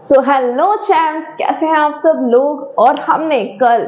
So hello champs, कैसे हैं आप सब लोग। और हमने कल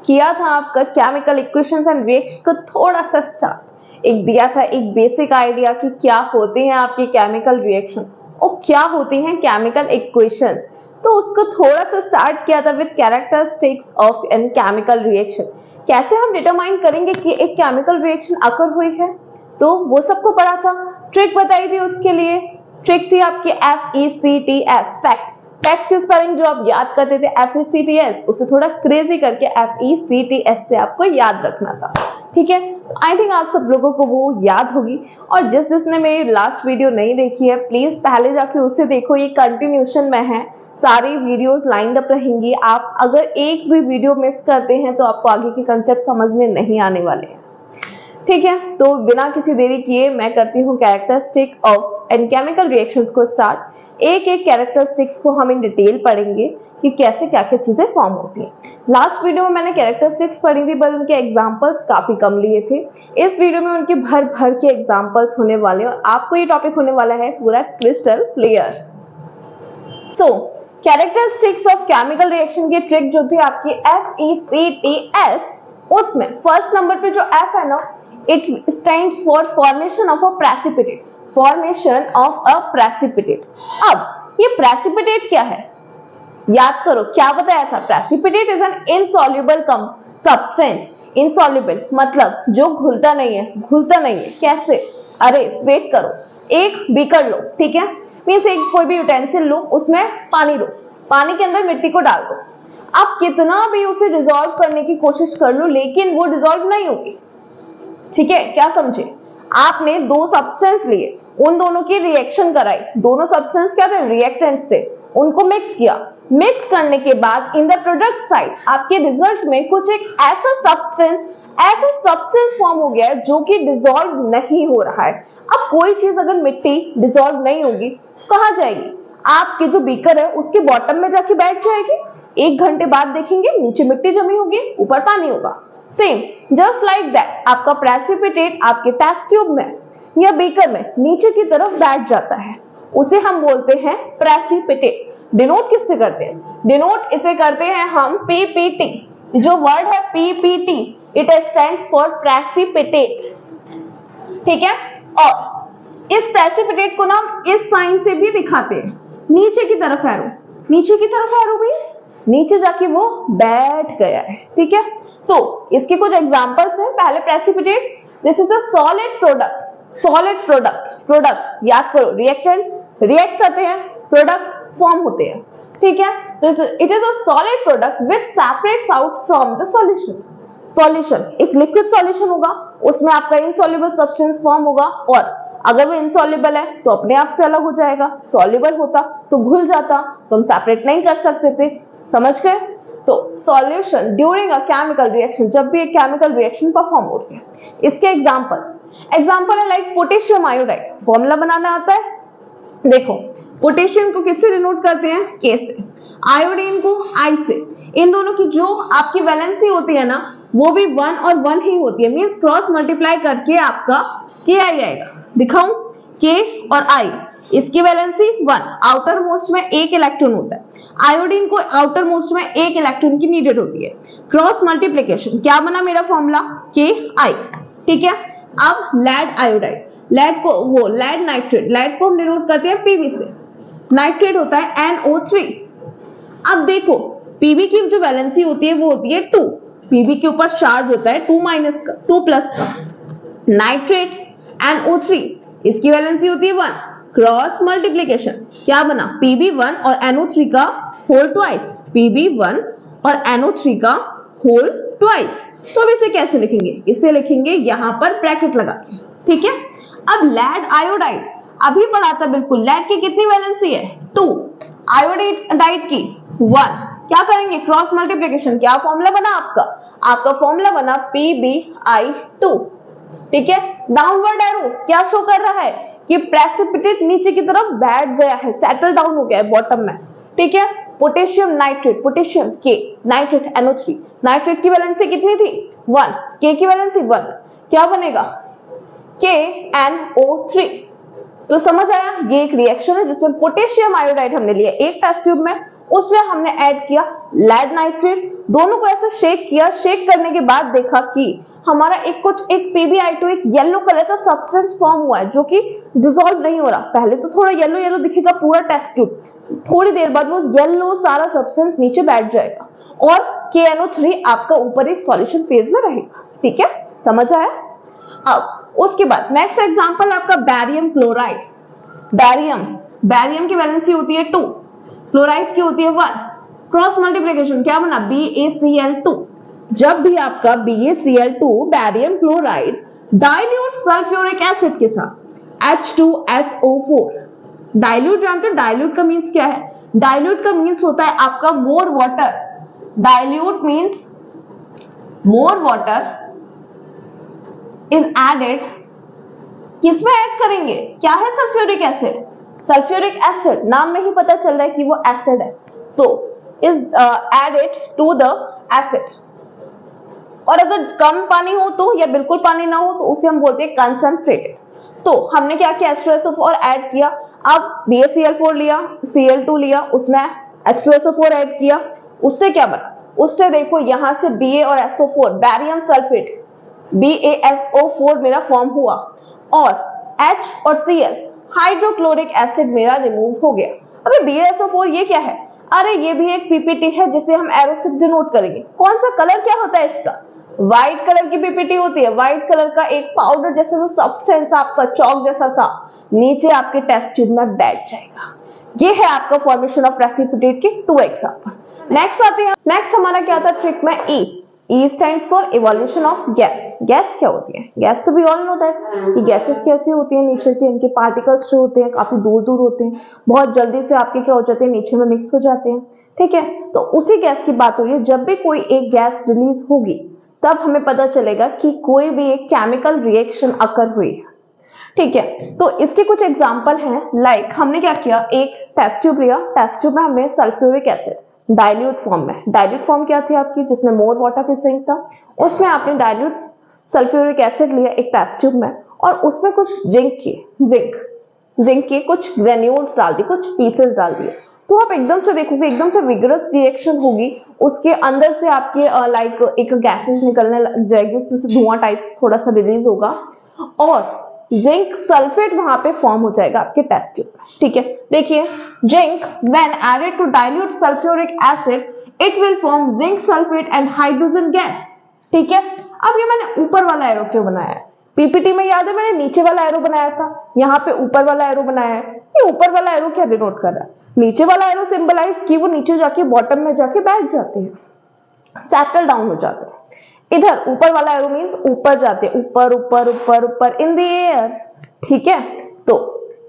किया था आपका केमिकल इक्वेशंस एंड रिएक्शन को थोड़ा सा स्टार्ट, एक दिया था एक बेसिक आइडिया कि क्या होते हैं आपके केमिकल रिएक्शन और क्या होती हैं केमिकल इक्वेशंस। तो उसको थोड़ा सा स्टार्ट किया था with characteristics of an chemical reaction. कैसे हम डिटरमाइन करेंगे कि एक केमिकल रिएक्शन अकर हुई है, तो वो सबको पढ़ा था। ट्रिक बताई थी उसके लिए, ट्रिक थी आपकी FECTS फैक्ट्स। फैक्ट्स की स्पेलिंग जो आप याद करते थे FECTS, उसे थोड़ा क्रेजी करके FECTS से आपको याद रखना था। ठीक है, आई थिंक आप सब लोगों को वो याद होगी। और जिसने मेरी लास्ट वीडियो नहीं देखी है, प्लीज पहले जाके उसे देखो, ये कंटिन्यूशन में है, सारी वीडियोस लाइंड अप रहेंगी। आप अगर एक भी वीडियो मिस करते हैं तो आपको आगे के कंसेप्ट समझ में नहीं आने वाले हैं। ठीक है, तो बिना किसी देरी किए मैं करती हूँ characteristic of an chemical reactions को स्टार्ट। एक एक कैरेक्टरिस्टिक्स को हम इन डिटेल पढ़ेंगे कि कैसे क्या क्या चीजें फॉर्म होती हैं। लास्ट वीडियो में मैंने कैरेक्टरिस्टिक्स पढ़ी थी, पर उनके एग्जांपल्स काफी कम लिए थे। इस वीडियो में उनके भर भर के एग्जांपल्स होने वाले हैं और आपको ये टॉपिक होने वाला है पूरा crystal clear. So characteristics of chemical reaction की ट्रिक जो थी आपकी FECTS, उसमें फर्स्ट नंबर पे जो F है ना, it stands for formation of a precipitate, formation of a precipitate। अब ये precipitate क्या है, याद करो क्या बताया था। precipitate is an insoluble substance। insoluble मतलब जो घुलता नहीं है, घुलता नहीं है कैसे, अरे वेट करो, एक बीकर लो, ठीक है, मीन्स एक कोई भी यूटेंसिल लो, उसमें पानी लो, पानी के अंदर मिट्टी को डाल दो। आप कितना भी उसे डिसॉल्व करने की कोशिश कर लो, लेकिन वो डिसॉल्व नहीं होगी। ठीक है, क्या समझे, आपने दो सब्सटेंस लिए, उन दोनों की रिएक्शन कराई, दोनों सब्सटेंस क्या थे, रिएक्टेंट्स थे, उनको मिक्स किया। मिक्स करने के बाद इन द प्रोडक्ट साइड आपके रिजल्ट में कुछ एक ऐसा सब्सटेंस फॉर्म हो गया है जो कि डिसॉल्व नहीं हो रहा है। अब कोई चीज अगर मिट्टी डिसॉल्व नहीं होगी कहाँ जाएगी, आपके जो बीकर है उसके बॉटम में जाके बैठ जाएगी। 1 घंटे बाद देखेंगे नीचे मिट्टी जमी होगी, ऊपर पानी होगा। सेम जस्ट लाइक दैट आपका प्रेसिपिटेट आपके टेस्ट ट्यूब में या बीकर में नीचे की तरफ बैठ जाता है, उसे हम बोलते हैं प्रेसिपिटेट। डिनोट किससे करते हैं, डिनोट इसे करते हैं हम PPT। जो वर्ड है PPT, it stands for precipitate. ठीक है, और इस प्रेसिपिटेट को ना इस साइन से भी दिखाते हैं, नीचे की तरफ एरो, नीचे की तरफ एरो मींस नीचे जाके वो बैठ गया है। ठीक है, तो इसके कुछ एग्जांपल्स हैं। पहले precipitate, this is a solid product. Solid product याद करो, रिएक्टेंट्स रिएक्ट करते हैं, प्रोडक्ट फॉर्म होते हैं। ठीक है, तो it is a solid product which separates out from the solution. Solution एक लिक्विड सॉल्यूशन होगा, उसमें आपका इनसॉल्युबल सब्सटेंस फॉर्म होगा, और अगर वो इनसॉल्युबल है तो अपने आप से अलग हो जाएगा, सॉल्युबल होता तो घुल जाता, तो हम सेपरेट नहीं कर सकते थे। समझ गए, तो solution during a chemical reaction, जब भी एक केमिकल रिएक्शन परफॉर्म होती है, इसके एग्जांपल है लाइक पोटेशियम आयोडाइड। फॉर्मूला बनाना आता है, देखो पोटेशियम को किससे डिनोट करते हैं, K से, आयोडीन को I से। इन दोनों की जो आपकी वैलेंसी होती है ना, वो भी 1 और 1 ही होती है, मींस क्रॉस मल्टीप्लाई करके आपका Ki आएगा। दिखाऊं, K और I, इसकी वैलेंसी 1, आउटर मोस्ट में 1 इलेक्ट्रॉन होता है, आयोडीन को आउटर मोस्ट में 1 इलेक्ट्रॉन की नीडेड होती है। क्रॉस मल्टीप्लिकेशन, क्या बना मेरा फॉर्मूला, Ki। ठीक है, अब लेड आयोडाइड, लेड को वो लेड नाइट्रेट, लेड को हम डिनोट करते हैं Pb से, नाइट्रेट होता है NO3। अब देखो Pb की जो वैलेंसी होती है वो होती है 2, Pb के ऊपर चार्ज होता है 2 प्लस का, नाइट्रेट NO3 इसकी वैलेंसी होती है 1, क्रॉस मल्टीप्लिकेशन क्या बना, Pb1 और NO3 का होल ट्वाइस, Pb1 और NO3 का होल ट्वाइस। तो अब इसे कैसे लिखेंगे, इसे लिखेंगे यहां पर ब्रैकेट लगा के। ठीक है, अब लेड आयोडाइड अभी पढ़ा था बिल्कुल, लेड की कितनी वैलेंसी है 2, आयोडाइड की 1, क्या करेंगे क्रॉस मल्टीप्लिकेशन, क्या फॉर्मूला बना आपका फॉर्मूला बना PbI2। ठीक है, डाउनवर्ड एरो क्या शो कर रहा है कि प्रेसिपिटेट नीचे की तरफ बैठ गया है, सेटल डाउन हो गया है बॉटम में। ठीक है, potassium nitrate, potassium K, nitrate NO3, nitrate की वैलेंसी कितनी थी 1, K की वैलेंसी 1, क्या बनेगा KNO3। तो समझ आया, ये एक रिएक्शन है जिसमें पोटेशियम आयोडाइड हमने लिया एक टेस्ट ट्यूब में, उसमें हमने ऐड किया लेड नाइट्रेट, दोनों को ऐसे शेक किया, शेक करने के बाद देखा कि हमारा एक PbI2 एक येलो कलर का सब्सटेंस फॉर्म हुआ है जो कि डिसॉल्व नहीं हो रहा। पहले तो थोड़ा येलो येलो दिखेगा पूरा टेस्ट ट्यूब, थोड़ी देर बाद वो येलो सारा सब्सटेंस नीचे बैठ जाएगा और KNO3 आपका ऊपर एक सॉल्यूशन फेज में रहेगा। ठीक है, समझ आया। अब उसके बाद नेक्स्ट एग्जांपल आपका बैरियम क्लोराइड। बैरियम की वैलेंसी होती है 2, क्लोराइड की होती है 1, क्रॉस मल्टीप्लिकेशन क्या बना BaCl2। जब भी आपका BaCl2 barium chloride dilute sulphuric acid के साथ H2SO4, डाइल्यूट जानते हो डाइल्यूट का मींस क्या है? डाइल्यूट का मींस होता है आपका more water. Dilute means more water is added, किसमें ऐड करेंगे? क्या है सल्फ्यूरिक एसिड? सल्फ्यूरिक एसिड नाम में ही पता चल रहा है कि वो एसिड है, तो is added to the acid. और अगर कम पानी हो तो या बिल्कुल पानी ना हो तो उसे हम बोलते हैं कंसंट्रेटेड। तो हमने क्या किया, H2SO4 ऐड किया। अब BaCl4 लिया, Cl2 लिया, उसमें H2SO4 ऐड किया, उससे क्या बना? उससे देखो यहां से Ba और SO4 बैरियम सल्फेट BaSO4 मेरा फॉर्म हुआ और H और Cl हाइड्रोक्लोरिक एसिड मेरा रिमूव हो गया। अबे BaSO4 ये क्या है? अरे ये भी एक PPT है जिसे हम एरो से डिनोट करेंगे। कौन सा कलर क्या होता है इसका? व्हाइट कलर की PPT होती है। व्हाइट कलर का एक पाउडर जैसा सब्सटेंस आपका चौक जैसा सा नीचे आपके टेस्ट ट्यूब में बैठ जाएगा। ये है आपका फॉर्मेशन ऑफ प्रेसिपिटेट के 2 एग्जांपल। नेक्स्ट आते हैं, नेक्स्ट हमारा क्या था ट्रिक में E stands for evolution of gas. Gas क्या होती है? गैस तो वी ऑल नो दैट कि गैसेस कैसे होती हैं, नेचर के इनके पार्टिकल्स जो होते हैं काफी दूर दूर होते हैं, बहुत जल्दी से आपके क्या हो जाते हैं नेचर में मिक्स हो जाते हैं। ठीक है, तो उसी गैस की बात हो रही है। जब भी कोई एक गैस रिलीज होगी तब हमें पता चलेगा कि कोई भी एक केमिकल रिएक्शन अकर हुई है। ठीक है, तो इसके कुछ एग्जांपल हैं। लाइक हमने क्या किया, एक टेस्ट ट्यूब लिया, टेस्ट ट्यूब में हमने सल्फ्यूरिक एसिड डाइल्यूट फॉर्म में, डाइल्यूट फॉर्म क्या थी आपकी जिसमें मोर वाटर प्रेजेंट था, उसमें आपने डाइल्यूट सल्फ्यूरिक एसिड लिया एक टेस्ट ट्यूब में और उसमें कुछ जिंक के कुछ ग्रेन्यूल्स डाल दिए, कुछ पीसेस डाल दिए। तो आप एकदम से देखोगे एकदम से विगरस रिएक्शन होगी, उसके अंदर से आपके लाइक एक गैसेस निकलने लग जाएगी, उसमें से धुआं टाइप्स थोड़ा सा रिलीज होगा और जिंक सल्फेट वहां पे फॉर्म हो जाएगा आपके टेस्ट ट्यूब में। ठीक है, देखिए zinc when added to dilute sulphuric acid it will form zinc sulphate and hydrogen gas. ठीक है, अब ये मैंने ऊपर वाला एरो क्यों बनाया है? पीपीटी में याद है मैंने नीचे वाला एरो बनाया था, यहाँ पे ऊपर वाला एरो बनाया है। ये ऊपर वाला एरो क्या डिनोट कर रहा है? नीचे वाला एरो सिंबलाइज कि वो नीचे जाके बॉटम में जाके बैठ जाते हैं, सेटल डाउन हो जाते हैं। इधर ऊपर वाला एरो मींस ऊपर जाते हैं, ऊपर ऊपर ऊपर ऊपर इन द एयर। ठीक है, तो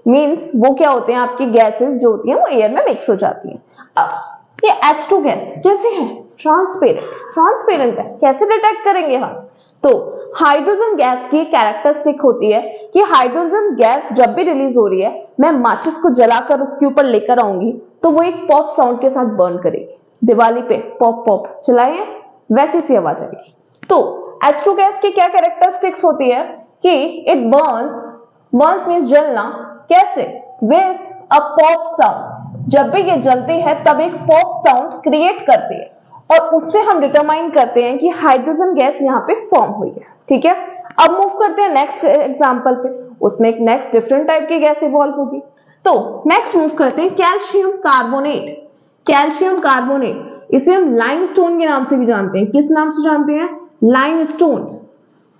मींस वो क्या होते हैं आपकी गैसेस जो होती हैं वो एयर में मिक्स हो जाती हैं। अब ये H2 गैस कैसे है? ट्रांसपेरेंट है। कैसे डिटेक्ट करेंगे हम? तो हाइड्रोजन गैस की कैरेक्टरिस्टिक होती है कि हाइड्रोजन गैस जब भी रिलीज हो रही है, मैं माचिस को जलाकर उसके ऊपर लेकर आऊंगी तो वो एक पॉप साउंड के साथ बर्न करेगी। दिवाली पे पॉप पॉप चलाइए वैसी सी आवाज आएगी। तो H2 गैस की क्या कैरेक्टरिस्टिक्स होती है कि इट बर्न्स मींस जलना। कैसे? With a pop sound. जब भी ये जलती है तब एक पॉप साउंड क्रिएट करती है और उससे हम डिटरमाइन करते हैं कि हाइड्रोजन गैस यहाँ पे फॉर्म हुई है। ठीक है, अब मूव करते हैं नेक्स्ट एग्जांपल पे। उसमें एक नेक्स्ट डिफरेंट टाइप की गैस इवॉल्व होगी। तो नेक्स्ट मूव करते हैं कैल्शियम कार्बोनेट। कैल्शियम कार्बोनेट इसे हम लाइमस्टोन के नाम से भी जानते हैं। किस नाम से जानते हैं? लाइमस्टोन।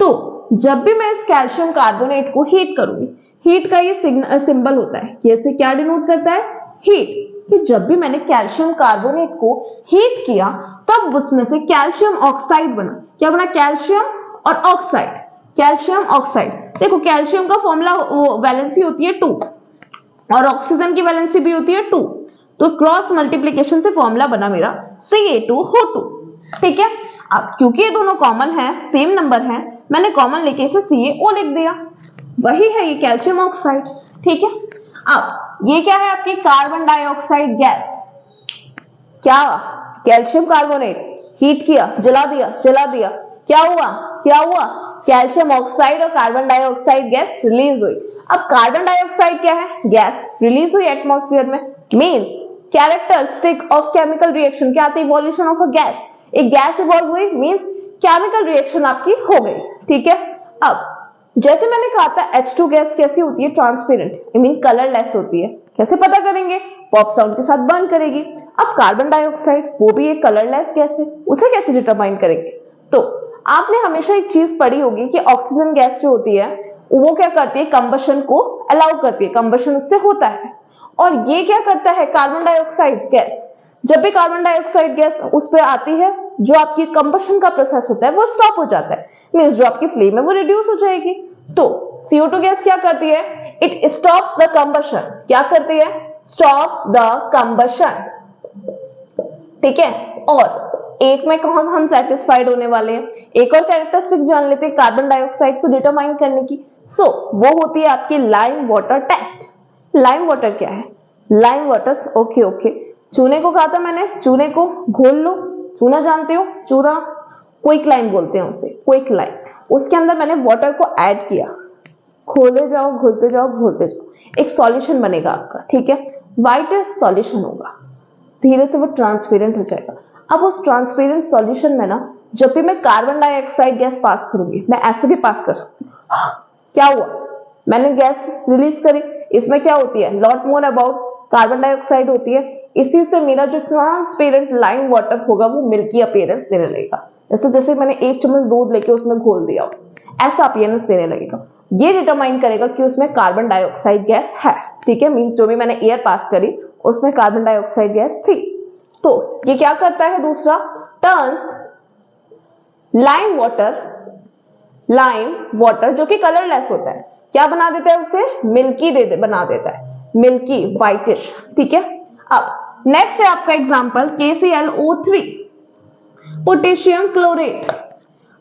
तो जब भी मैं इस कैल्शियम कार्बोनेट को हीट करूंगी, हीट का ये सिंबल होता है, कैसे क्या डिनोट करता है? हीट। कि जब भी मैंने कैल्शियम कार्बोनेट को हीट किया तब उसमें से कैल्शियम ऑक्साइड बना। क्या बना? कैल्शियम और ऑक्साइड। Calcium oxide. देखो कैल्शियम का फॉर्मूला वैलेंसी होती है 2 और ऑक्सीजन की वैलेंसी भी होती है 2, तो क्रॉस मल्टीप्लिकेशन से फॉर्मूला बना मेरा Ca2O2। ठीक है, अब क्योंकि ये दोनों कॉमन है, सेम नंबर है, मैंने कॉमन लेके इसे CaO लिख दिया। वही है ये कैल्शियम ऑक्साइड। ठीक है, अब ये क्या है आपकी कार्बन डाइऑक्साइड गैस। क्या? कैल्शियम कार्बोनेट हीट किया, जला दिया, क्या हुआ? कैल्शियम ऑक्साइड और कार्बन डाइऑक्साइड गैस रिलीज हुई। अब कार्बन डाइऑक्साइड क्या है? गैस रिलीज हुई एटमॉस्फेयर में, means characteristic of chemical reaction क्या आता है? Evolution of a gas. एक गैस इवॉल्व हुई मींस केमिकल रिएक्शन आपकी हो गई, ठीक है। अब जैसे मैंने कहा था H2 गैस कैसी होती है? ट्रांसपेरेंट, आई मीन कलरलेस होती है। कैसे पता करेंगे? पॉप साउंड के साथ बर्न करेगी। अब कार्बन डाइऑक्साइड वो भी एक कलरलेस गैस है, उसे कैसे डिटरमाइन करेंगे? तो आपने हमेशा एक चीज पढ़ी होगी कि ऑक्सीजन गैस जो होती है वो क्या करती है? कंबशन को अलाउ करती है, कंबशन उससे होता है। और ये क्या करता है? कार्बन डाइऑक्साइड गैस, जब भी कार्बन डाइऑक्साइड गैस उस पर आती है, जो आपकी कंबशन का प्रोसेस होता है वो स्टॉप हो जाता है, मींस जो आपकी फ्लेम है वो रिड्यूस हो जाएगी। तो CO2 गैस क्या करती है? It stops the combustion. क्या करती है? स्टॉप्स द कंबशन, ठीक है। और एक में कौन हम सेटिस्फाइड होने वाले हैं? एक और कैरेक्टरिस्टिक जान लेते हैं कार्बन डाइऑक्साइड को डिटरमाइन करने की। सो वो होती है आपकी lime water test. Lime water क्या है? लाइम वाटर, ओके, चूने को कहा था मैंने, चूने को घोल लो। चूना जानते हो? चूना क्विकलाइम बोलते हैं उसे, क्विकलाइम। उसके अंदर मैंने वाटर को ऐड किया, खोले जाओ, घोलते जाओ, घोलते जाओ, एक सॉल्यूशन बनेगा आपका, ठीक है। व्हाइट सॉल्यूशन होगा, धीरे से वो ट्रांसपेरेंट हो जाएगा। अब उस ट्रांसपेरेंट सॉल्यूशन में ना जब भी मैं कार्बन डाइऑक्साइड गैस पास करूंगी, मैं ऐसे भी पास कर सकती हूँ। क्या हुआ? मैंने गैस रिलीज करी, इसमें क्या होती है? Lot more about carbon dioxide होती है। इसी से मेरा जो ट्रांसपेरेंट लाइम वाटर होगा वो मिल्की अपीयरेंस देने लगेगा। जैसे मैंने 1 चम्मच दूध लेके उसमें घोल दिया, ऐसा अपीयरेंस देने लगेगा। ये डिटरमाइन करेगा कि उसमें कार्बन डाइऑक्साइड गैस है, ठीक है। मींस जो भी मैंने एयर पास करी उसमें कार्बन डाइऑक्साइड गैस थी। तो ये क्या करता है? दूसरा, टर्न्स लाइम वाटर जो कि कलरलेस होता है, क्या बना देता है? उसे मिल्की बना देता है, मिल्की व्हाइटिश, ठीक है। अब नेक्स्ट है आपका example KClO3, potassium chlorate.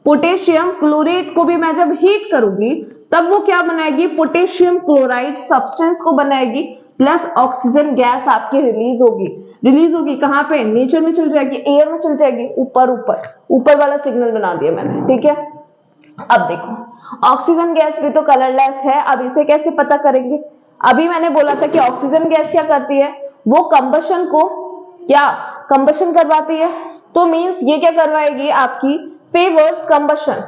Potassium chlorate को भी मैं जब हीट करूंगी तब वो क्या बनाएगी? पोटेशियम क्लोराइड सब्सटेंस को बनाएगी, प्लस ऑक्सीजन गैस आपकी रिलीज होगी कहां पे? नेचर में चल जाएगी, एयर में चल जाएगी, ऊपर वाला सिग्नल बना दिया मैंने, ठीक है। अब देखो, ऑक्सीजन गैस भी तो कलरलेस है, अब इसे कैसे पता करेंगे? अभी मैंने बोला था कि ऑक्सीजन गैस क्या करती है? वो कंबशन को क्या कंबशन करवाती है। तो मींस ये क्या करवाएगी? आपकी फेवर्स कंबशन।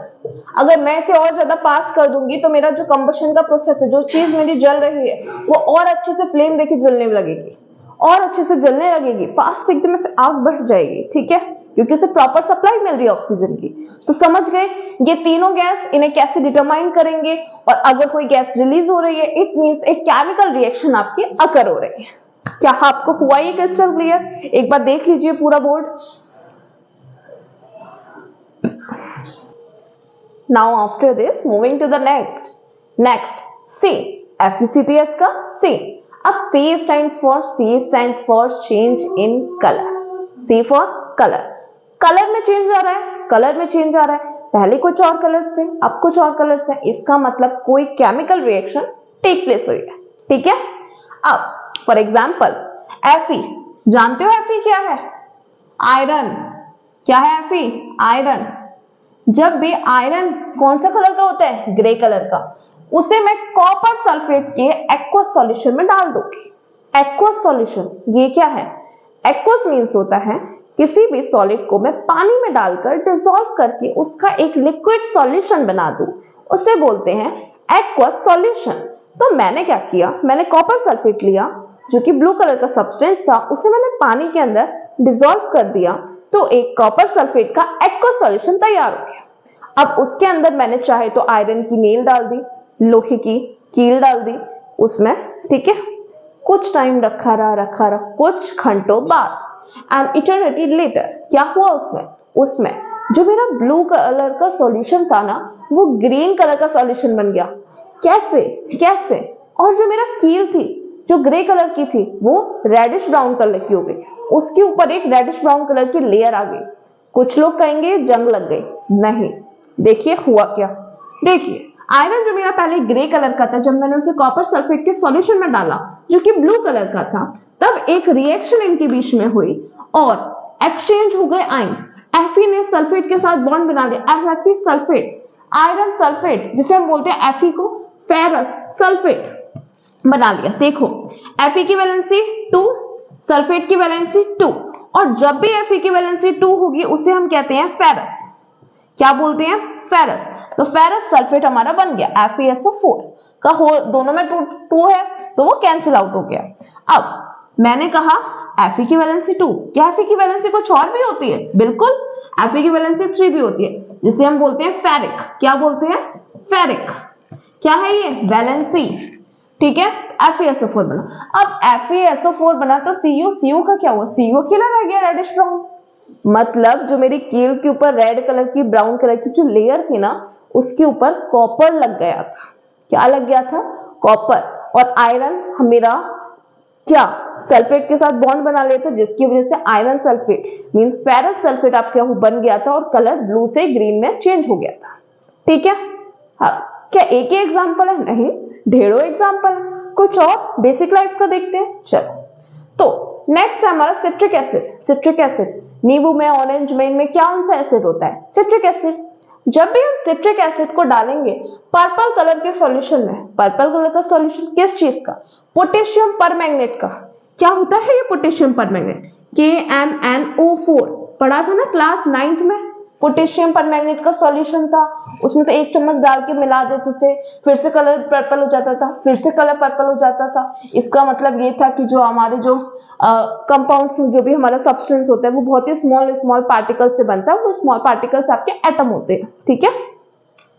अगर मैं इसे और ज्यादा पास कर दूंगी तो मेरा जो कंबशन का प्रोसेस है, जो चीज मेरी जल रही है वो और अच्छे से फ्लेम देखी जलने लगेगी, और अच्छे से जलने लगेगी, फास्ट एकदम से आग बढ़ जाएगी, ठीक है, क्योंकि उसे प्रॉपर सप्लाई मिल रही है ऑक्सीजन की। तो समझ गए ये तीनों गैस, इन्हें कैसे डिटरमाइन करेंगे। और अगर कोई गैस रिलीज हो रही है इट मींस एक केमिकल रिएक्शन आपकी अकर हो रही है। क्या आपको हुआ ये क्रिस्टल क्लियर? एक बार देख लीजिए पूरा board. Now after this moving to the next C, FECTS का C। अब C stands for change in color। C for color। Colour में चेंज आ रहा है, पहले कुछ और कलर्स थे अब कुछ और कलर्स हैं, इसका मतलब कोई केमिकल रिएक्शन टेक प्लेस हुई है, ठीक है। अब फॉर एग्जाम्पल Fe, जानते हो Fe क्या है? आयरन। क्या है Fe? आयरन। जब भी आयरन कौन सा कलर का होता है? ग्रे कलर का, उसे मैं कॉपर सल्फेट के एक्वस सॉल्यूशन में डाल दूंगी। एक्वस सॉल्यूशन ये क्या है? एक्वस मींस होता है किसी भी सॉलिड को मैं पानी में डालकर डिसॉल्व करके उसका एक लिक्विड सॉल्यूशन बना दूं, उसे बोलते हैं एक्वस सॉल्यूशन। तो मैंने क्या किया? मैंने कॉपर सल्फेट लिया जो कि ब्लू कलर का सब्सटेंस था, उसे मैंने पानी के अंदर डिसॉल्व कर दिया, तो एक कॉपर सल्फेट का एक्वस सॉल्यूशन तैयार हो गया। अब उसके अंदर मैंने चाहे तो आयरन की नेल डाल दी, लोहे की कील डाल दी उसमें, ठीक है। कुछ टाइम रखा रहा, कुछ घंटों बाद एंड इटर्निटी लेटर क्या हुआ? उसमें जो मेरा ब्लू कलर का सॉल्यूशन था ना वो ग्रीन कलर का सॉल्यूशन बन गया। कैसे? और जो मेरा कील थी जो ग्रे कलर की थी वो रेडिश ब्राउन कलर की हो गई, उसके ऊपर एक रेडिश ब्राउन कलर की लेयर आ गई। कुछ लोग कहेंगे जंग लग गई, नहीं। देखिए हुआ क्या, देखिए आयरन जो मेरा पहले ग्रे कलर का था, जब मैंने उसे कॉपर सल्फेट के सॉल्यूशन में डाला जो कि ब्लू कलर का था, तब एक रिएक्शन इनके बीच में हुई और एक्सचेंज हो गए आयन। Fe ने सल्फेट के साथ बॉन्ड बना दिया, Fe सल्फेट, आयरन सल्फेट जिसे हम बोलते हैं Fe को फेरस सल्फेट बना लिया। देखो Fe की वैलेंसी 2, सल्फेट की वैलेंसी 2, और जब भी Fe की वैलेंसी 2 होगी उसे हम कहते हैं फेरस। क्या बोलते हैं? फेरस। तो फेरस सल्फेट हमारा बन गया। FeSO4 का होल दोनों में 2 है तो वो कैंसिल आउट हो गया। अब मैंने कहा Fe की वैलेंसी 2, क्या Fe की वैलेंसी कुछ और भी होती है? बिल्कुल, Fe की वैलेंसी 3 भी होती है, जिसे हम बोलते हैं फेरिक। क्या बोलते हैं? फेरिक। क्या है ये? वैलेंसी। ठीक है, FeSO4 बना। अब FeSO4 बना तो Cu का क्या हुआ? Cu अकेला रह गया रेडिश ब्राउन। मतलब जो मेरी कील के ऊपर रेड कलर की, ब्राउन कलर की जो लेयर थी ना, उसके ऊपर कॉपर लग गया था। क्या लग गया था? कॉपर। और आयरन मेरा क्या सल्फेट के साथ बॉन्ड बना लेता, जिसकी वजह से iron sulphate means ferrous sulphate आपके बन गया था और कलर ब्लू से ग्रीन में चेंज हो गया था। ठीक है। हाँ, क्या एक ही एग्जांपल है? नहीं, ढेरों एग्जांपल है। कुछ और बेसिक लाइफ का देखते हैं। चलो, तो नेक्स्ट है हमारा सिट्रिक एसिड। सिट्रिक एसिड नींबू में, ऑरेंज में, इनमें कौन सा एसिड होता है? Citric acid. जब भी हम सिट्रिक एसिड को डालेंगे पर्पल कलर के सॉल्यूशन में, पर्पल कलर का सॉल्यूशन किस चीज का? पोटेशियम परमैंगनेट का। क्या होता है ये पोटेशियम परमैंगनेट? KMnO4 पढ़ा था ना क्लास 9th में। पोटेशियम परमैंगनेट का सॉल्यूशन था, उसमें से 1 चम्मच डाल के मिला देते थे, फिर से कलर पर्पल हो जाता था, फिर से कलर पर्पल हो जाता था। इसका मतलब ये था कि जो हमारे जो कंपाउंड्स जो भी हमारा सब्सटेंस होता है वो बहुत ही स्मॉल पार्टिकल से बनता है। वो स्मॉल पार्टिकल्स आपके एटम होते हैं। ठीक है।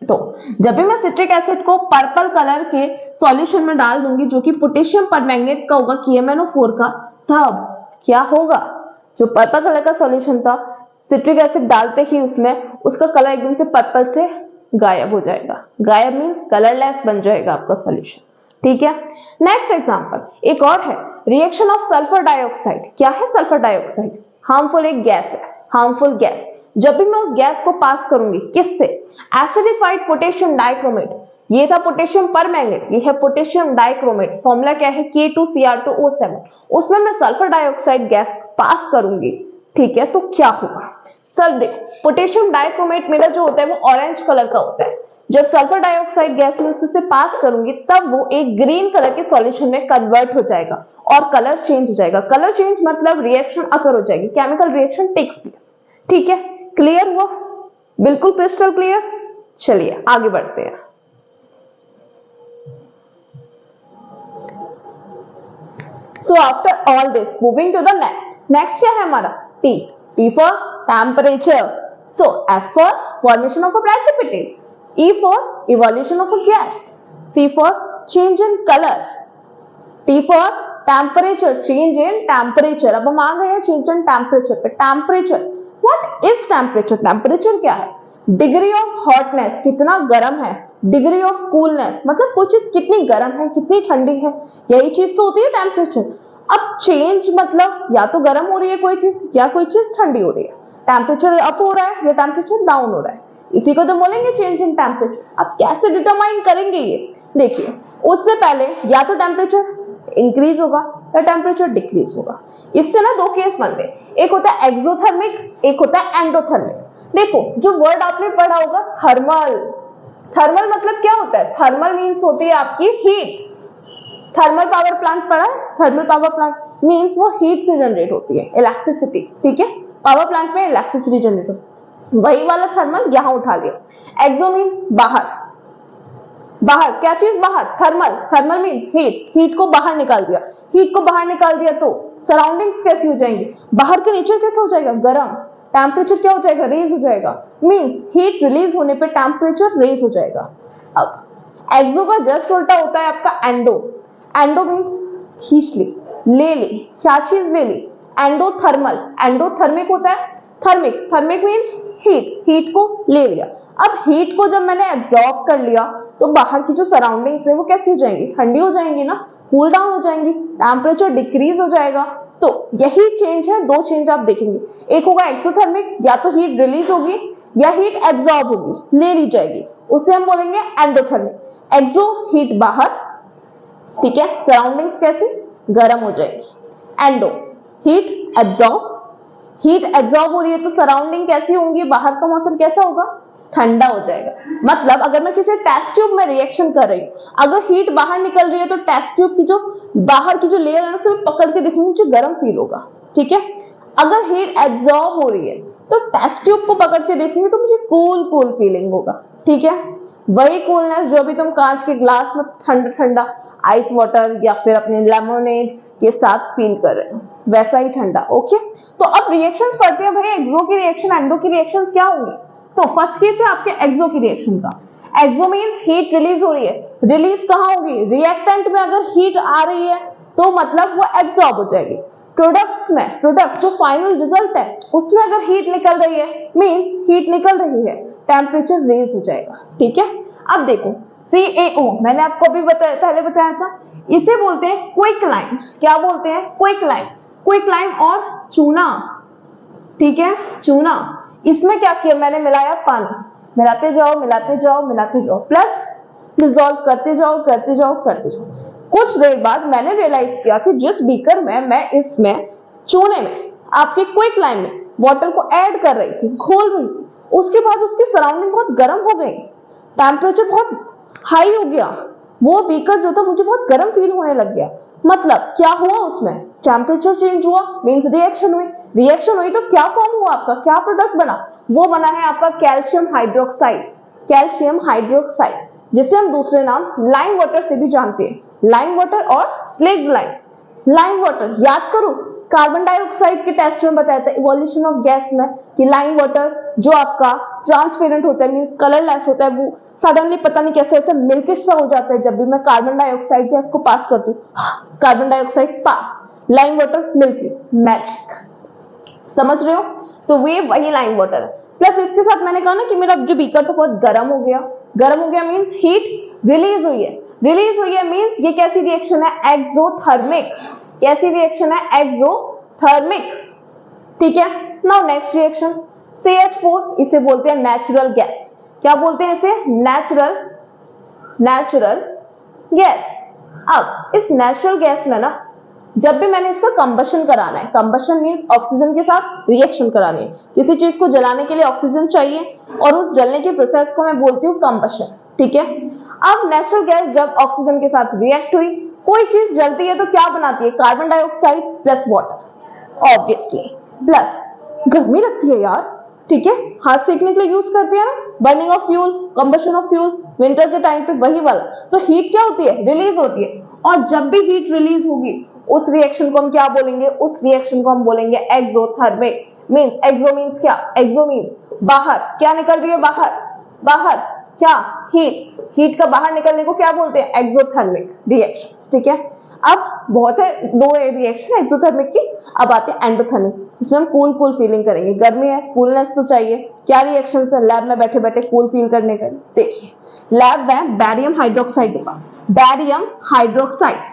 तो जब भी मैं सिट्रिक एसिड को पर्पल कलर के सॉल्यूशन में डाल दूंगी जो कि पोटेशियम परमैंगनेट का होगा, KMnO4 का, तब क्या होगा? जो पर्पल कलर का सॉल्यूशन था, सिट्रिक एसिड डालते ही उसमें उसका कलर एकदम से पर्पल से गायब हो जाएगा। गायब मींस कलरलेस बन जाएगा आपका सॉल्यूशन। ठीक है। नेक्स्ट एग्जांपल एक और है, रिएक्शन ऑफ सल्फर डाइऑक्साइड। क्या है सल्फर डाइऑक्साइड? हार्मफुल एक गैस है, हार्मफुल गैस। जब भी मैं उस गैस को पास करूंगी किससे? Acidified potassium dichromate. ये था पोटेशियम परमैंगनेट, ये है पोटेशियम डाइक्रोमेट। फॉर्मूला क्या है? K2Cr2O7। उसमें मैं सल्फर डाइऑक्साइड गैस पास करूंगी। ठीक है, तो क्या होगा? सर देखो, पोटेशियम डाइक्रोमेट मेरा जो होता है वो ऑरेंज कलर का होता है। जब सल्फर डाइऑक्साइड गैस में उसमें से पास करूंगी तब वो एक ग्रीन कलर के सॉल्यूशन में कन्वर्ट हो जाएगा और कलर चेंज हो जाएगा। कलर चेंज मतलब रिएक्शन अकर हो जाएगी, केमिकल रिएक्शन टेक्स प्लेस। ठीक है, क्लियर हुआ? बिल्कुल क्रिस्टल क्लियर। चलिए आगे बढ़ते हैं। So after all this, moving to the next. Next क्या है हमारा? T. T for temperature. So F for formation of a precipitate. E for evolution of a gas. C for change in color. T for temperature, change in temperature. अब हम आ गए हैं change in temperature पे। Temperature. What is temperature? Temperature क्या है? Degree of hotness, कितना गर्म है। Degree of coolness, मतलब कोई चीज कितनी गर्म है, कितनी ठंडी है, यही चीज तो होती है टेम्परेचर। अब चेंज मतलब या तो गर्म हो रही है कोई चीज या कोई चीज ठंडी हो रही है। टेम्परेचर अप हो रहा है या टेम्परेचर डाउन हो रहा है, इसी को तो बोलेंगे चेंज इन टेम्परेचर। अब कैसे डिटरमाइन करेंगे ये? देखिए, उससे पहले या तो टेम्परेचर इंक्रीज होगा या टेम्परेचर डिक्रीज होगा। इससे ना दो केस बनते हैं, एक होता है एक्सोथर्मिक, एक होता है एंडोथर्मिक। देखो जो वर्ड आपने पढ़ा होगा थर्मल, थर्मल मतलब क्या होता है? थर्मल मीन्स होती है आपकी हीट। थर्मल पावर प्लांट पढ़ा है? थर्मल पावर प्लांट मीन्स वो हीट से जनरेट होती है, इलेक्ट्रिसिटी। ठीक है, पावर प्लांट में इलेक्ट्रिसिटी जनरेट होती है, वही वाला थर्मल यहां उठा लिया। एक्सो मीन्स बाहर, बाहर क्या चीज बाहर? Thermal, thermal means heat, heat को बाहर निकाल दिया। हीट को बाहर निकाल दिया तो सराउंडिंग्स कैसी हो जाएंगी? बाहर का नेचर कैसा हो जाएगा? गर्म। टेम्परेचर क्या हो जाएगा? रेज हो जाएगा। मींस हीट रिलीज होने पे टेम्परेचर रेज हो जाएगा। अब एक्सो का जस्ट उल्टा होता है आपका एंडो। एंडो मींस खींच ली, ले ली, क्या चीज ले ली? एंडोथर्मल। एंडोथर्मिक होता है thermic, thermic means heat, heat को ले लिया। अब हीट को जब मैंने एब्जॉर्ब कर लिया तो बाहर की जो सराउंडिंग्स है वो कैसी हो जाएंगी? ठंडी हो जाएंगी ना, कूल डाउन हो जाएंगी, टेम्परेचर डिक्रीज हो जाएगा। तो यही चेंज है, दो चेंज आप देखेंगे, एक होगा एक्सोथर्मिक, या तो हीट रिलीज होगी या हीट एब्जॉर्ब होगी, ले ली जाएगी, उसे हम बोलेंगे एंडोथर्मिक। एक्सो हीट बाहर, ठीक है, सराउंडिंग्स कैसी? गर्म हो जाएगी। एंडो हीट एब्जॉर्ब हो रही है तो सराउंडिंग कैसी होंगी? बाहर का मौसम कैसा होगा? ठंडा हो जाएगा। मतलब अगर मैं किसी टेस्ट ट्यूब में रिएक्शन कर रही हूँ, अगर हीट बाहर निकल रही है तो टेस्ट ट्यूब की जो बाहर की जो लेयर है ना उसे पकड़ के देखूंगी, मुझे गर्म फील होगा, ठीक है। अगर हीट एब्जॉर्ब हो रही है तो टेस्ट ट्यूब को पकड़ के देखूंगी तो मुझे कूल कूल फीलिंग होगा, ठीक है। वही कूलनेस जो भी तुम कांच के ग्लास में ठंडा ठंडा आइस वाटर या फिर अपने लेमोनेड के साथ फील कर रहे हो, वैसा ही ठंडा, ओके। तो अब रिएक्शंस पढ़ते हैं भाई, एक्सो की रिएक्शन, एंडो की रिएक्शंस क्या होंगी। तो फर्स्ट केस है आपके एक्सो की रिएक्शन का। एक्सो मींस हीट रिलीज हो रही है, रिलीज कहाँ होगी, रिएक्टेंट में अगर हीट आ रही है तो मतलब वो एब्जॉर्ब हो जाएगी। प्रोडक्ट्स में, प्रोडक्ट जो फाइनल रिजल्ट है उसमें अगर हीट निकल रही है मींस हीट निकल रही है, टेम्परेचर रेज हो जाएगा, ठीक है। अब देखो CaO मैंने आपको अभी बताया, पहले बताया था, इसे बोलते हैं क्विक लाइम। क्या बोलते हैं, क्विक लाइम। क्विक लाइम और चूना, ठीक है, चूना। इसमें क्या किया मैंने, मिलाया पानी, मिलाते जाओ मिलाते जाओ मिलाते जाओ, प्लस डिसॉल्व करते जाओ करते जाओ करते जाओ। कुछ देर बाद मैंने रियलाइज किया कि जिस बीकर में मैं इसमें चूने में आपके क्विक लाइम में वाटर को ऐड कर रही थी, घोल रही थी, उसके बाद उसकी सराउंडिंग बहुत गर्म हो गई, टेम्परेचर बहुत हाई हो गया, वो बीकर जो था मुझे बहुत गर्म फील होने लग गया। मतलब क्या हुआ, उसमें टेम्परेचर चेंज हुआ, मींस रिएक्शन हुई। रिएक्शन हुई तो क्या फॉर्म हुआ आपका, क्या प्रोडक्ट बना, वो बना है आपका कैल्शियम हाइड्रोक्साइड। कैल्शियम हाइड्रोक्साइड जिसे हम दूसरे नाम लाइम वाटर से भी जानते हैं, लाइम वाटर और स्लेग लाइम। लाइम वाटर याद करो, कार्बन डाइऑक्साइड के टेस्ट में बताया था इवोल्यूशन ऑफ गैस में कि लाइम वाटर जो आपका ट्रांसपेरेंट होता है, मींस कलरलेस होता है, वो सडनली पता नहीं कैसे ऐसे मिल्किश सा हो जाता है जब भी मैं कार्बन डाइऑक्साइड गैस को पास करती हूँ, कार्बन डाइऑक्साइड पास, लाइम वाटर मिल्की, मैजिक, समझ रहे हो। तो वे वही लाइम वाटर है। प्लस इसके साथ मैंने कहा ना कि मेरा जो बीकर था बहुत गर्म हो गया। गर्म हो गया मींस हीट रिलीज हुई है, रिलीज हुई है मींस ये कैसी रिएक्शन है, एक्सोथर्मिक। कैसी रिएक्शन है, एक्सोथर्मिक, ठीक है। नाउ नेक्स्ट रिएक्शन CH4, इसे बोलते हैं नेचुरल गैस। क्या बोलते हैं इसे, नेचुरल गैस। अब इस नेचुरल गैस में ना जब भी मैंने इसका कंबशन कराना है, कंबशन मींस ऑक्सीजन के साथ रिएक्शन करानी है, किसी चीज को जलाने के लिए ऑक्सीजन चाहिए और उस जलने के प्रोसेस को मैं बोलती हूँ कंबशन, ठीक है। अब नेचुरल गैस जब ऑक्सीजन के साथ रिएक्ट हुई, कोई चीज जलती है तो क्या बनाती है, carbon dioxide plus water, obviously, plus गर्मी लगती है यार, ठीक है, हाथ सेकने के लिए यूज करते हैं ना, burning of fuel, combustion of fuel, winter के टाइम पे वही वाला। तो हीट क्या होती है, रिलीज होती है, और जब भी हीट रिलीज होगी उस रिएक्शन को हम क्या बोलेंगे, उस रिएक्शन को हम बोलेंगे एक्सोथर्मिक। मींस एक्सो मींस क्या, एक्सो मींस बाहर, क्या निकल रही है बाहर, बाहर क्या, हीट, हीट का बाहर निकलने को क्या बोलते हैं, एक्सोथर्मिक रिएक्शंस, ठीक है। अब बहुत है, दो रिएक्शन एक्सोथर्मिक की। अब आते हैं एंडोथर्मिक, जिसमें हम कूल कूल फीलिंग करेंगे, गर्मी है कूलनेस तो चाहिए। क्या रिएक्शन है लैब में बैठे बैठे कूल फील करने का, देखिए लैब में बैरियम हाइड्रोक्साइड होगा, बैरियम हाइड्रोक्साइड,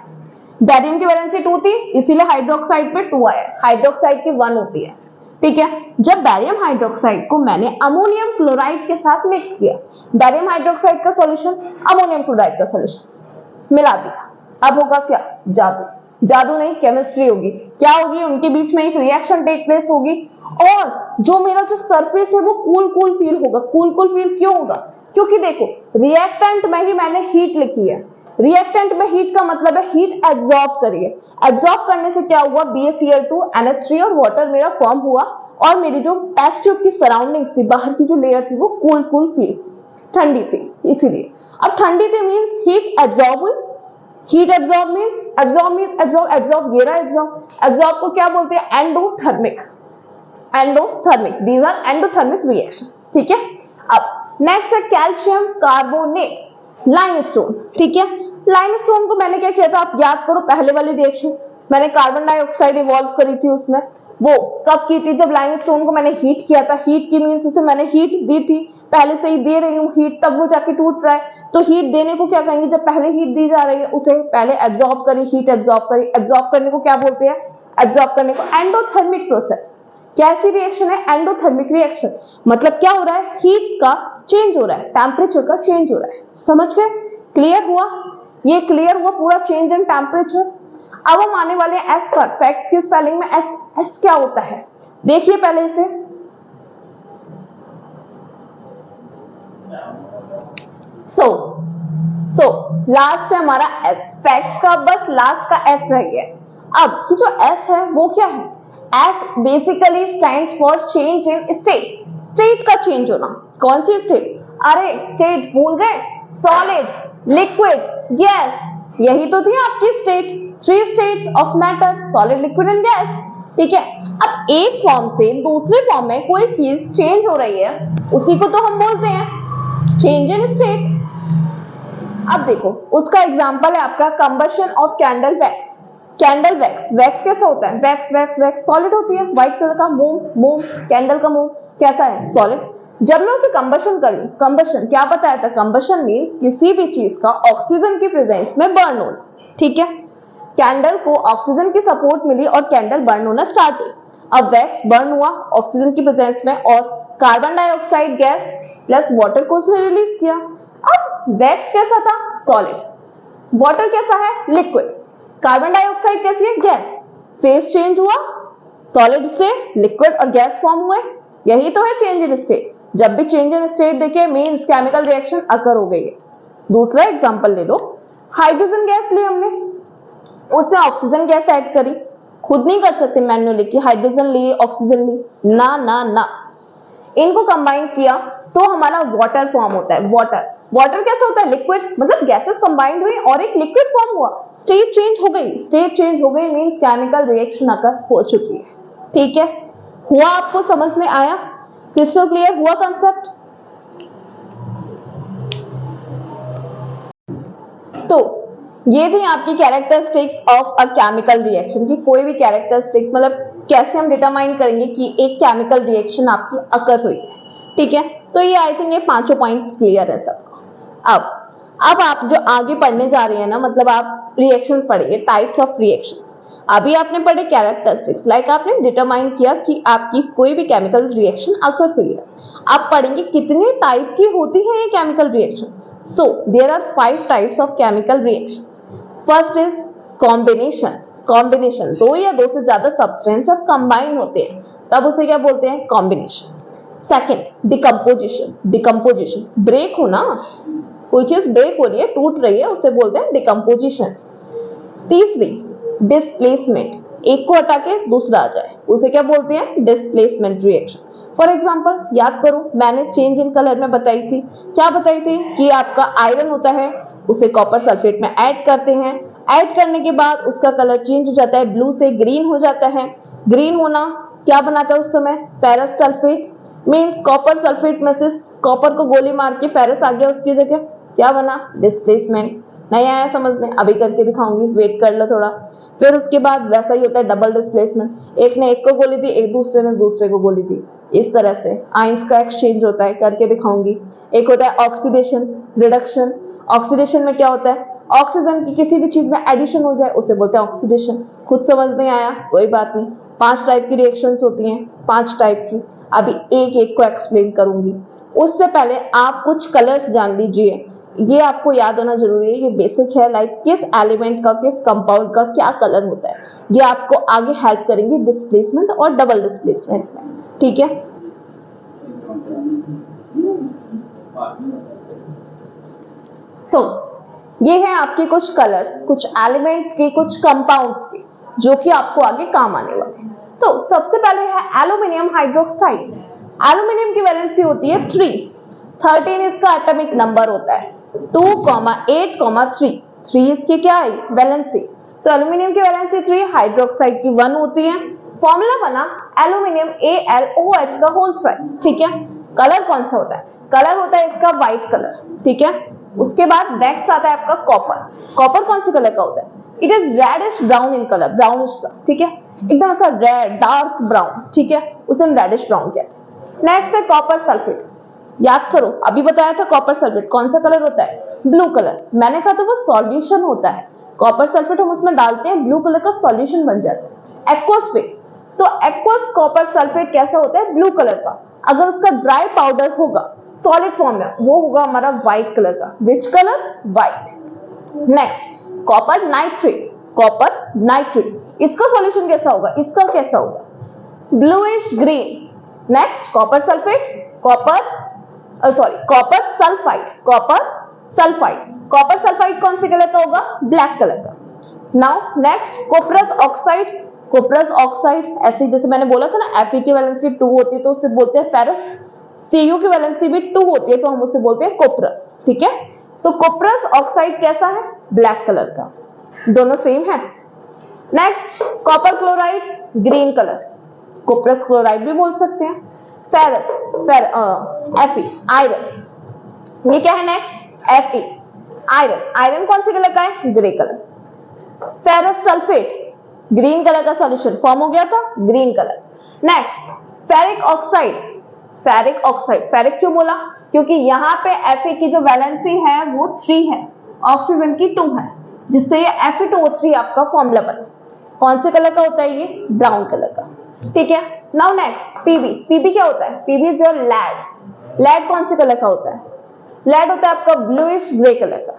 बैरियम की वैलेंसी 2 थी इसीलिए हाइड्रोक्साइड पे 2 आया, हाइड्रोक्साइड की 1 होती है, ठीक है। जब बैरियम हाइड्रोक्साइड को मैंने अमोनियम क्लोराइड के साथ मिक्स किया, बैरियम हाइड्रोक्साइड का सॉल्यूशन अमोनियम क्लोराइड का सॉल्यूशन मिला दिया, अब होगा क्या, जादू, जादू नहीं केमिस्ट्री होगी। क्या होगी, उनके बीच में एक रिएक्शन टेक प्लेस होगी और जो मेरा जो सरफेस है वो कूल कूल फील होगा। कूल कूल फील क्यों होगा, क्योंकि देखो रिएक्टेंट में ही मैंने हीट लिखी है, रिएक्टेंट में हीट का मतलब है हीट एब्जॉर्ब करिए, एब्जॉर्ब करने से क्या हुआ, BaCl2 NH3 और वाटर मेरा फॉर्म हुआ और मेरी जो टेस्ट ट्यूब की सराउंडिंग्स थी, बाहर की जो लेयर थी वो कूल कूल फील, ठंडी थी इसीलिए। अब ठंडी थी मींस हीट एब्जॉर्ब हुई, हीट एब्जॉर्ब मींस एब्जॉर्ब ये रहा एब्जॉर्ब, एब्जॉर्ब को क्या बोलते हैं, endothermic, endothermic, these are endothermic reactions, ठीक है। अब नेक्स्ट है कैल्शियम कार्बोनेट, लाइमस्टोन, ठीक है। लाइमस्टोन को मैंने क्या किया था, आप याद करो पहले वाली रिएक्शन, मैंने कार्बन डाइऑक्साइड इवॉल्व करी थी उसमें, वो कब की थी, जब लाइमस्टोन को मैंने हीट किया था। हीट की मींस उसे मैंने हीट दी थी, पहले से ही दे रही हूँ हीट, तब वो जाके टूट रहा है। तो हीट देने को क्या कहेंगे, जब पहले हीट दी जा रही है उसे पहले एब्जॉर्ब करी, हीट एब्जॉर्ब करी, एब्जॉर्ब करने को क्या बोलते हैं, एब्जॉर्ब करने को एंडोथर्मिक प्रोसेस। कैसी रिएक्शन है, एंडोथर्मिक रिएक्शन, मतलब क्या हो रहा है, हीट का चेंज हो रहा है, टेम्परेचर का चेंज हो रहा है, समझ गए, क्लियर हुआ, ये क्लियर हुआ पूरा चेंज इन टेम्परेचर। अब हम आने वाले हैं एस पर, फैक्ट्स की स्पेलिंग में एस, एस क्या होता है देखिए पहले इसे, सो लास्ट है हमारा एस, फैक्ट्स का बस लास्ट का एस रह गया। अब ये जो एस है वो क्या है? S basically stands for change in state, state का चेंज होना। कौन सी स्टेट? अरे स्टेट भूल गए, सॉलिड, लिक्विड, गैस, यही तो थी आपकी state, 3 states of matter, solid, liquid and gas. ठीक है, अब एक फॉर्म से दूसरे फॉर्म में कोई चीज चेंज हो रही है, उसी को तो हम बोलते हैं चेंज इन स्टेट। अब देखो उसका एग्जांपल है आपका combustion of candle wax. Candle wax, wax कैसा होता है? वैक्स वैक्स वैक्स सॉलिड होती है, व्हाइट कलर का मोम, मोम कैंडल का मोम कैसा है? सॉलिड। जब मैं उसे कंबशन कर लूं, कंबशन क्या बताया था? कंबशन मींस किसी भी चीज का ऑक्सीजन की प्रेजेंस में बर्न होना। ठीक है, कैंडल को ऑक्सीजन की सपोर्ट मिली और कैंडल बर्न होना स्टार्ट हुई। अब वैक्स बर्न हुआ ऑक्सीजन की प्रेजेंस में और carbon dioxide gas plus water को उसने रिलीज किया। अब वैक्स कैसा था? सॉलिड। वाटर कैसा है? लिक्विड। कार्बन डाइऑक्साइड कैसी है? गैस। फेज चेंज हुआ, सॉलिड से लिक्विड और गैस फॉर्म हुए, यही तो है चेंज इन स्टेट। जब भी चेंज इन स्टेट देखे मींस केमिकल रिएक्शन अकर हो गई है। दूसरा एग्जांपल ले लो, हाइड्रोजन गैस ली हमने, उसमें ऑक्सीजन गैस ऐड करी, खुद नहीं कर सकते मैन्युअली कि हाइड्रोजन ली ऑक्सीजन ली, ना ना ना, इनको कंबाइन किया तो हमारा वाटर फॉर्म होता है। वाटर, वाटर कैसा होता है? लिक्विड, मतलब गैसेस कंबाइंड हुई और एक लिक्विड फॉर्म हुआ, स्टेट चेंज हो गई। स्टेट चेंज हो गई मींस केमिकल रिएक्शन अकर हो चुकी है। ठीक है, हुआ? आपको समझ में आया? क्रिस्टल क्लियर हुआ कंसेप्ट? तो ये थी आपकी characteristics of a chemical reaction की। कोई भी कैरेक्टरिस्टिक मतलब कैसे हम डिटरमाइन करेंगे कि एक केमिकल रिएक्शन आपकी अकर हुई है। ठीक है, तो ये आई थिंक ये पांचों पॉइंट्स क्लियर है सबको। अब आप जो आगे पढ़ने जा रही है ना, मतलब आप रिएक्शंस पढ़ेंगे, टाइप्स ऑफ रिएक्शंस। अभी आपने पढ़े कैरेक्टरिस्टिक्स, लाइक आपने डिटरमाइन किया कि आपकी कोई भी केमिकल रिएक्शन अकर हुई है। आप पढ़ेंगे कितने टाइप की होती है ये chemical reaction. So there are 5 types of chemical reaction. First is combination. Combination, दो या दो से ज्यादा सब्सटेंस जब कंबाइन होते हैं तब उसे क्या बोलते हैं? Combination. Second, decomposition. Decomposition, break होना, कोई चीज ब्रेक हो रही है, टूट रही है, उसे बोलते हैं डिकम्पोजिशन। तीसरी, डिस्प्लेसमेंट, एक को हटा के दूसरा आ जाए, उसे क्या बोलते हैं? Displacement reaction. फॉर एग्जाम्पल याद करो, मैंने चेंज इन कलर में बताई थी, क्या बताई थी? कि आपका आयरन होता है, उसे कॉपर सल्फेट में ऐड करते हैं, ऐड करने के बाद उसका कलर चेंज हो जाता है, ब्लू से ग्रीन हो जाता है। ग्रीन होना क्या बनाता है उस समय? Ferrous sulphate. Means copper sulphate में से कॉपर को गोली मार के फेरस आ गया उसकी जगह, क्या बना? डिस्प्लेसमेंट। नहीं आया समझने? अभी करके दिखाऊंगी, वेट कर लो थोड़ा। फिर उसके बाद वैसा ही होता है डबल डिस्प्लेसमेंट, एक ने एक को गोली दी, एक दूसरे ने दूसरे को गोली दी, इस तरह से आयंस का एक्सचेंज होता है, करके दिखाऊंगी। एक होता है ऑक्सीडेशन, रिडक्शन। ऑक्सीडेशन में क्या होता है? ऑक्सीजन की किसी भी चीज में एडिशन हो जाए उसे बोलते हैं ऑक्सीडेशन। खुद समझ नहीं आया कोई बात नहीं, 5 टाइप की रिएक्शंस होती हैं, 5 टाइप की। अभी एक एक को एक्सप्लेन करूंगी। उससे पहले आप कुछ कलर्स जान लीजिए, ये आपको याद होना जरूरी है, ये बेसिक है। लाइक किस एलिमेंट का, किस कंपाउंड का क्या कलर होता है, ये आपको आगे हेल्प करेंगे डिस्प्लेसमेंट और डबल डिस्प्लेसमेंट में। ठीक है, ये है आपके कुछ कलर्स, कुछ एलिमेंट्स के, कुछ कंपाउंड्स के, जो कि आपको आगे काम आने वाले हैं। तो सबसे पहले है एल्यूमिनियम हाइड्रोक्साइड। एल्यूमिनियम की वैलेंसी होती है 3, 13 इसका एटॉमिक नंबर होता है, 2,8,3, 3 इसकी क्या है? वैलेंसी। तो एल्यूमिनियम की वैलेंसी 3, हाइड्रोक्साइड की 1 होती है। फॉर्मूला बना एल्यूमिनियम AlOH का होल थ्राइस। ठीक है, कलर कौन सा होता है? कलर होता है इसका व्हाइट कलर। ठीक है, उसके बाद नेक्स्ट आता है आपका कॉपर। कॉपर कौन से कलर का होता है? It is reddish brown in colour, brownish सा। ठीक है, एकदम ऐसा रेड डार्क ब्राउन। ठीक है, उसे हम रेडिश ब्राउन कहते हैं। नेक्स्ट है कॉपर सल्फेट। याद करो, अभी बताया था कॉपर सल्फेट कौन सा कलर होता है? Blue colour. मैंने कहा था वो सॉल्यूशन होता है, कॉपर सल्फेट हम उसमें डालते हैं, ब्लू कलर का सॉल्यूशन बन जाता है। एक्वस फेस, तो एक्वस कॉपर सल्फेट कैसा होता है? ब्लू कलर का। अगर उसका ड्राई पाउडर होगा सॉलिड फॉर्म में, वो होगा हमारा व्हाइट कलर का। Which colour? White. Next copper nitrate. Copper nitrate, इसका सॉल्यूशन कैसा होगा? इसका कैसा होगा? Bluish green. Next copper sulphate, copper sulphide. Copper sulphide, copper sulphide कौन से कलर का होगा? ब्लैक कलर का। Now next cuprous oxide, cuprous oxide ऐसे जैसे मैंने बोला था ना Fe की वैलेंसी 2 होती है तो उसे बोलते हैं फेरस, Cu की वैलेंसी भी 2 होती है तो हम उसे बोलते हैं कोपरस, ठीक है। तो कोपरस ऑक्साइड कैसा है? ब्लैक कलर का, दोनों सेम है। Next copper chloride green colour, cuprous chloride भी बोल सकते हैं। फेरस Fe आयरन, ये क्या है नेक्स्ट? Fe आयरन, आयरन कौन से कलर का है? Grey colour. Ferrous sulphate green colour का सॉल्यूशन फॉर्म हो गया था, green colour. Next ferric oxide, ferric oxide, ferric क्यों बोला? क्योंकि यहाँ पे Fe की जो वैलेंसी है वो 3 है, ऑक्सीजन की 2 है, जिससे ये Fe2O3 आपका फॉर्मूला बना। कौन से कलर का होता है ये? ब्राउन कलर का, ठीक है। नाउ नेक्स्ट Pb, Pb क्या होता है? Pb is your lead, lead कौन से कलर का होता है? लैड होता है आपका ब्लूइश ग्रे कलर का।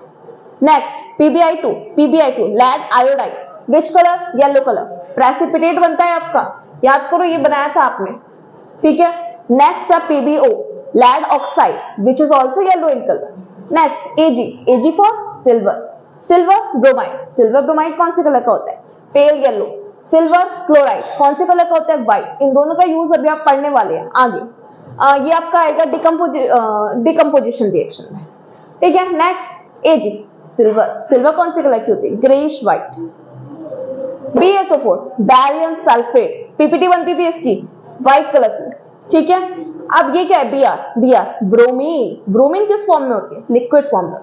Next PbI2, PbI2 lead iodide, which colour? Yellow colour, precipitate बनता है आपका, याद करो ये बनाया था आपने, ठीक है। नेक्स्ट है PbO lead oxide which is also yellow in colour. Next Ag, Ag for silver, silver bromide, silver bromide कौन से कलर का होता है? Pale yellow. सिल्वर क्लोराइड कौन से कलर का होता है? व्हाइट। इन दोनों का यूज अभी आप पढ़ने वाले हैं आगे, ये आपका आएगा डिकम्पोजिशन रिएक्शन में, ठीक है। नेक्स्ट Ag सिल्वर, सिल्वर कौन से कलर की होती है? Greyish white. BSO4 barium sulphate, PPT बनती थी इसकी व्हाइट कलर की, ठीक है। अब ये क्या है? Br ब्रोमीन, ब्रोमीन किस फॉर्म में होती है? लिक्विड फॉर्म में।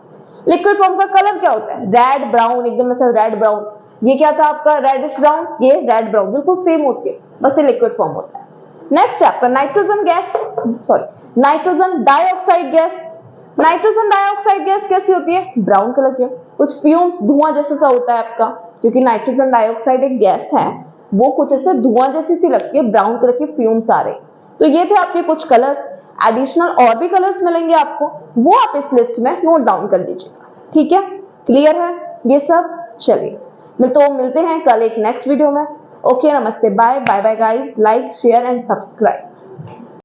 लिक्विड फॉर्म का कलर क्या होता है? रेड ब्राउन, एकदम ऐसा रेड ब्राउन। ये क्या था आपका? रेडिश ब्राउन, ये रेड ब्राउन, बिल्कुल सेम होती है, बस ये लिक्विड फॉर्म होता है। नेक्स्ट है आपका nitrogen gas, sorry nitrogen dioxide gas. Nitrogen dioxide gas कैसी होती है? ब्राउन कलर की, कुछ फ्यूम्स धुआं जैसा सा होता है आपका, क्योंकि नाइट्रोजन डाइऑक्साइड एक गैस है, वो कुछ ऐसे धुआं जैसी सी लगती है, ब्राउन कलर के फ्यूम्स आ रहे। तो ये थे आपके कुछ कलर्स, एडिशनल और भी कलर्स मिलेंगे आपको, वो आप इस लिस्ट में नोट डाउन कर लीजिएगा, ठीक है। क्लियर है ये सब? चलिए तो मिलते हैं कल एक नेक्स्ट वीडियो में। ओके, नमस्ते, bye bye bye guys, like share and subscribe.